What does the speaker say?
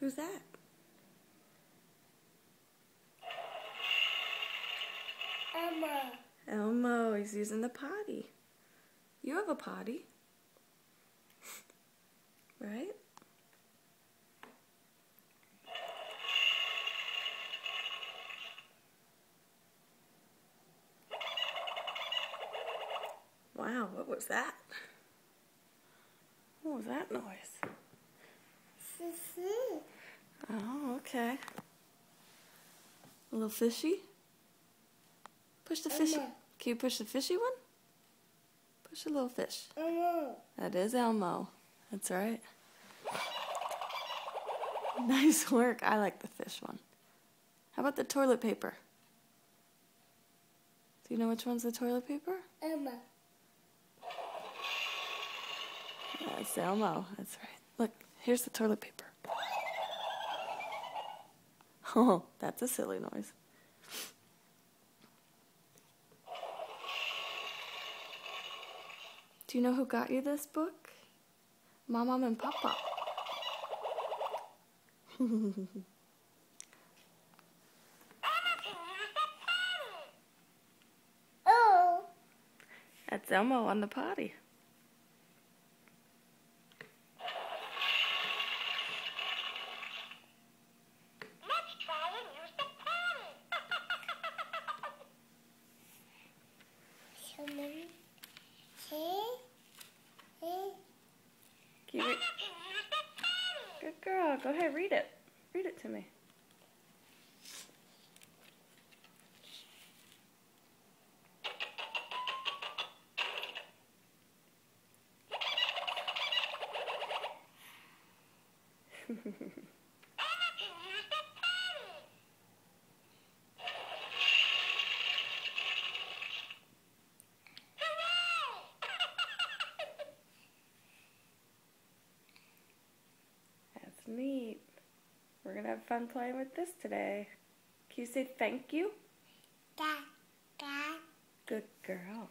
Who's that? Elmo. Elmo, he's using the potty. You have a potty, right? Wow, what was that? What was that noise? Sissy. Oh, okay. A little fishy? Push the fishy. Elmo. Can you push the fishy one? Push the little fish. Elmo. That is Elmo. That's right. Nice work. I like the fish one. How about the toilet paper? Do you know which one's the toilet paper? Elmo. That's Elmo. That's right. Look, here's the toilet paper. Oh, that's a silly noise. Do you know who got you this book? Mom and Papa. Oh. That's Elmo on the potty. Let's try and use the potty. Can you read? Good girl. Go ahead, read it. Read it to me. That's neat. We're going to have fun playing with this today. Can you say thank you? Dad. Good girl.